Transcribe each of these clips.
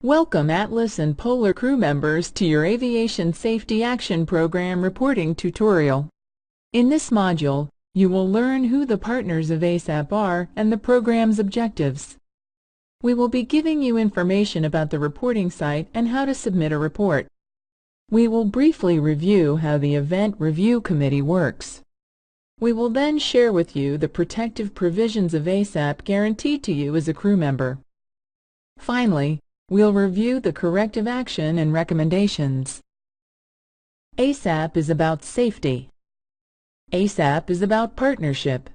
Welcome Atlas and Polar crew members to your Aviation Safety Action Program reporting tutorial. In this module, you will learn who the partners of ASAP are and the program's objectives. We will be giving you information about the reporting site and how to submit a report. We will briefly review how the Event Review Committee works. We will then share with you the protective provisions of ASAP guaranteed to you as a crew member. Finally, we'll review the corrective action and recommendations. ASAP is about safety. ASAP is about partnership.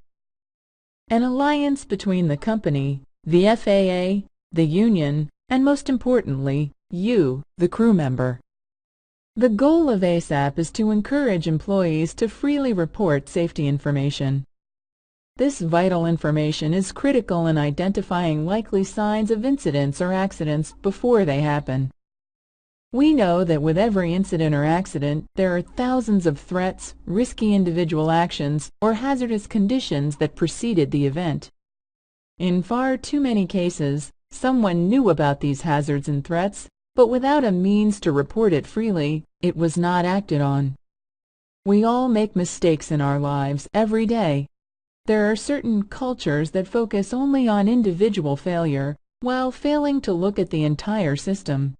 An alliance between the company, the FAA, the union, and most importantly, you, the crew member. The goal of ASAP is to encourage employees to freely report safety information. This vital information is critical in identifying likely signs of incidents or accidents before they happen. We know that with every incident or accident, there are thousands of threats, risky individual actions, or hazardous conditions that preceded the event. In far too many cases, someone knew about these hazards and threats, but without a means to report it freely, it was not acted on. We all make mistakes in our lives every day. There are certain cultures that focus only on individual failure, while failing to look at the entire system.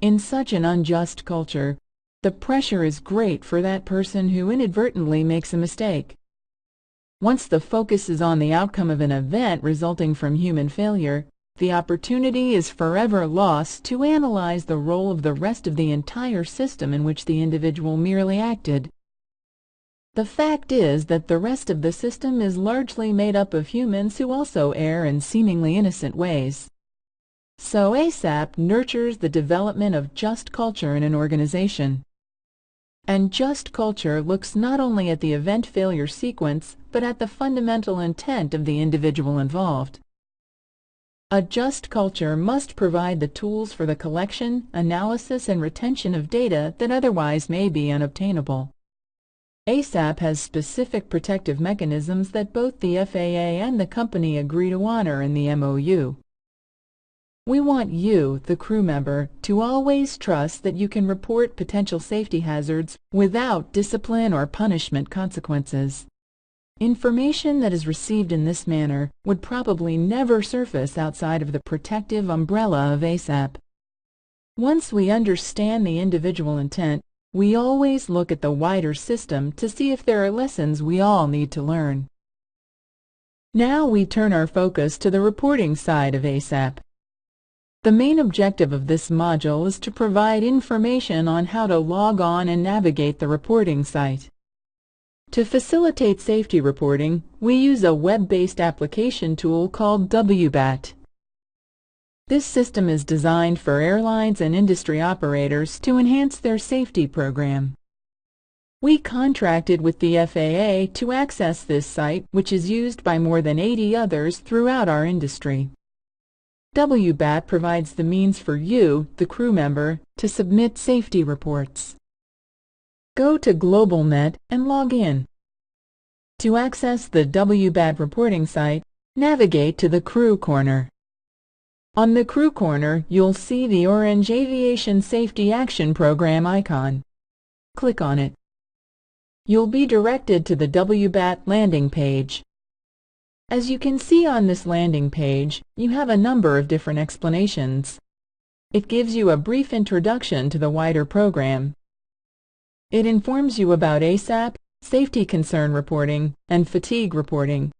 In such an unjust culture, the pressure is great for that person who inadvertently makes a mistake. Once the focus is on the outcome of an event resulting from human failure, the opportunity is forever lost to analyze the role of the rest of the entire system in which the individual merely acted. The fact is that the rest of the system is largely made up of humans who also err in seemingly innocent ways. So ASAP nurtures the development of just culture in an organization. And just culture looks not only at the event failure sequence, but at the fundamental intent of the individual involved. A just culture must provide the tools for the collection, analysis, and retention of data that otherwise may be unobtainable. ASAP has specific protective mechanisms that both the FAA and the company agree to honor in the MOU. We want you, the crew member, to always trust that you can report potential safety hazards without discipline or punishment consequences. Information that is received in this manner would probably never surface outside of the protective umbrella of ASAP. Once we understand the individual intent, we always look at the wider system to see if there are lessons we all need to learn. Now we turn our focus to the reporting side of ASAP. The main objective of this module is to provide information on how to log on and navigate the reporting site. To facilitate safety reporting, we use a web-based application tool called WBAT. This system is designed for airlines and industry operators to enhance their safety program. We contracted with the FAA to access this site, which is used by more than 80 others throughout our industry. WBAT provides the means for you, the crew member, to submit safety reports. Go to GlobalNet and log in. To access the WBAT reporting site, navigate to the Crew Corner. On the Crew Corner, you'll see the orange Aviation Safety Action Program icon. Click on it. You'll be directed to the WBAT landing page. As you can see on this landing page, you have a number of different explanations. It gives you a brief introduction to the wider program. It informs you about ASAP, safety concern reporting, and fatigue reporting.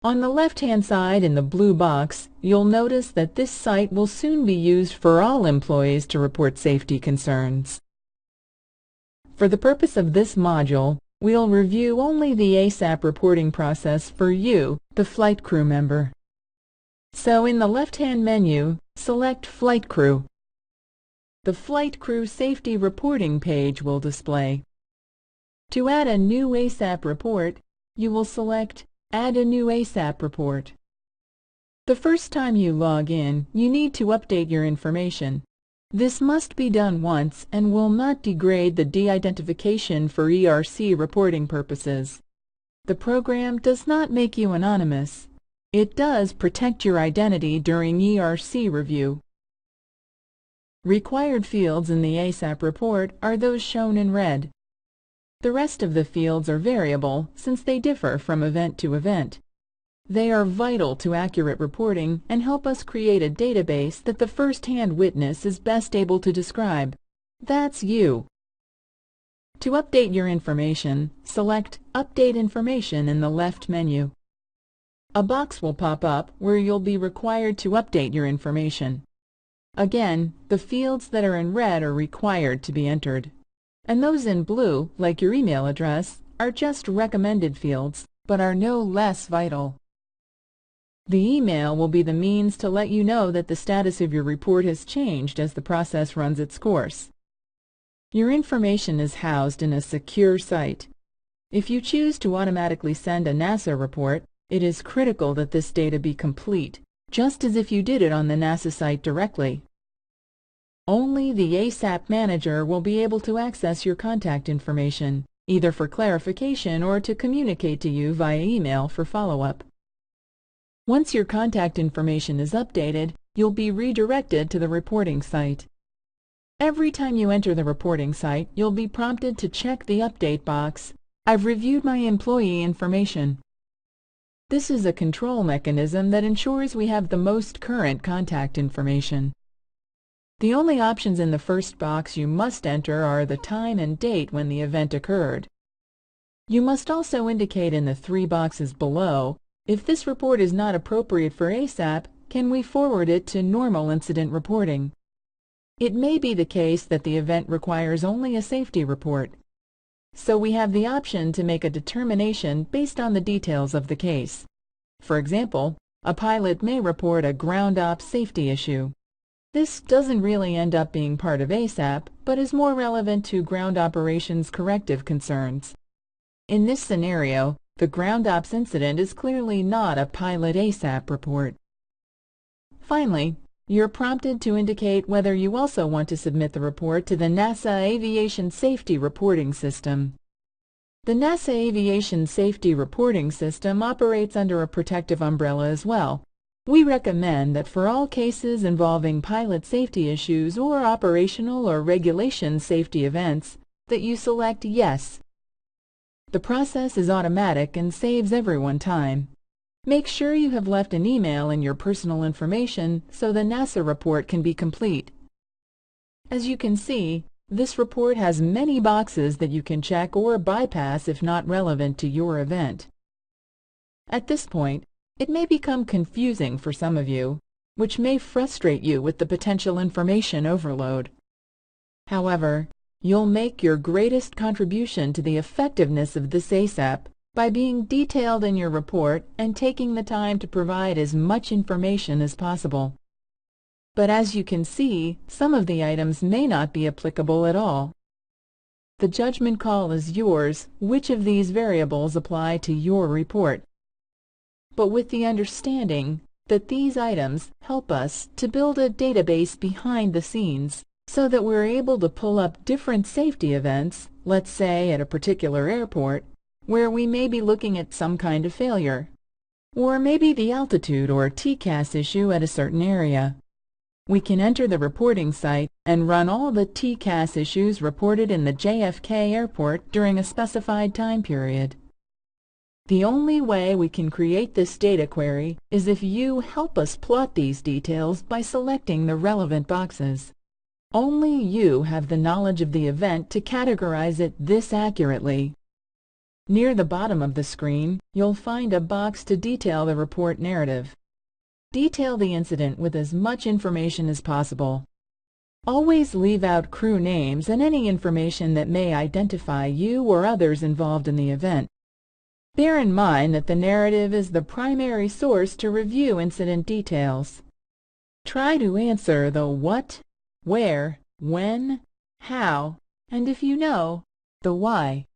On the left-hand side in the blue box, you'll notice that this site will soon be used for all employees to report safety concerns. For the purpose of this module, we'll review only the ASAP reporting process for you, the flight crew member. So in the left-hand menu, select Flight Crew. The Flight Crew Safety Reporting page will display. To add a new ASAP report, you will select Add a new ASAP report. The first time you log in, you need to update your information. This must be done once and will not degrade the de-identification for ERC reporting purposes. The program does not make you anonymous. It does protect your identity during ERC review. Required fields in the ASAP report are those shown in red. The rest of the fields are variable since they differ from event to event. They are vital to accurate reporting and help us create a database that the first-hand witness is best able to describe. That's you. To update your information, select Update Information in the left menu. A box will pop up where you'll be required to update your information. Again, the fields that are in red are required to be entered, and those in blue, like your email address, are just recommended fields, but are no less vital. The email will be the means to let you know that the status of your report has changed as the process runs its course. Your information is housed in a secure site. If you choose to automatically send a NASA report, it is critical that this data be complete, just as if you did it on the NASA site directly. Only the ASAP manager will be able to access your contact information, either for clarification or to communicate to you via email for follow-up. Once your contact information is updated, you'll be redirected to the reporting site. Every time you enter the reporting site, you'll be prompted to check the update box, "I've reviewed my employee information." This is a control mechanism that ensures we have the most current contact information. The only options in the first box you must enter are the time and date when the event occurred. You must also indicate in the 3 boxes below, if this report is not appropriate for ASAP, can we forward it to normal incident reporting? It may be the case that the event requires only a safety report, so we have the option to make a determination based on the details of the case. For example, a pilot may report a ground ops safety issue. This doesn't really end up being part of ASAP, but is more relevant to ground operations corrective concerns. In this scenario, the ground ops incident is clearly not a pilot ASAP report. Finally, you're prompted to indicate whether you also want to submit the report to the NASA Aviation Safety Reporting System. The NASA Aviation Safety Reporting System operates under a protective umbrella as well. We recommend that for all cases involving pilot safety issues or operational or regulation safety events, that you select Yes. The process is automatic and saves everyone time. Make sure you have left an email and your personal information so the NASA report can be complete. As you can see, this report has many boxes that you can check or bypass if not relevant to your event. At this point, it may become confusing for some of you, which may frustrate you with the potential information overload. However, you'll make your greatest contribution to the effectiveness of this ASAP by being detailed in your report and taking the time to provide as much information as possible. But as you can see, some of the items may not be applicable at all. The judgment call is yours which of these variables apply to your report, but with the understanding that these items help us to build a database behind the scenes so that we're able to pull up different safety events, let's say at a particular airport, where we may be looking at some kind of failure, or maybe the altitude or TCAS issue at a certain area. We can enter the reporting site and run all the TCAS issues reported in the JFK airport during a specified time period. The only way we can create this data query is if you help us plot these details by selecting the relevant boxes. Only you have the knowledge of the event to categorize it this accurately. Near the bottom of the screen, you'll find a box to detail the report narrative. Detail the incident with as much information as possible. Always leave out crew names and any information that may identify you or others involved in the event. Bear in mind that the narrative is the primary source to review incident details. Try to answer the what, where, when, how, and if you know, the why.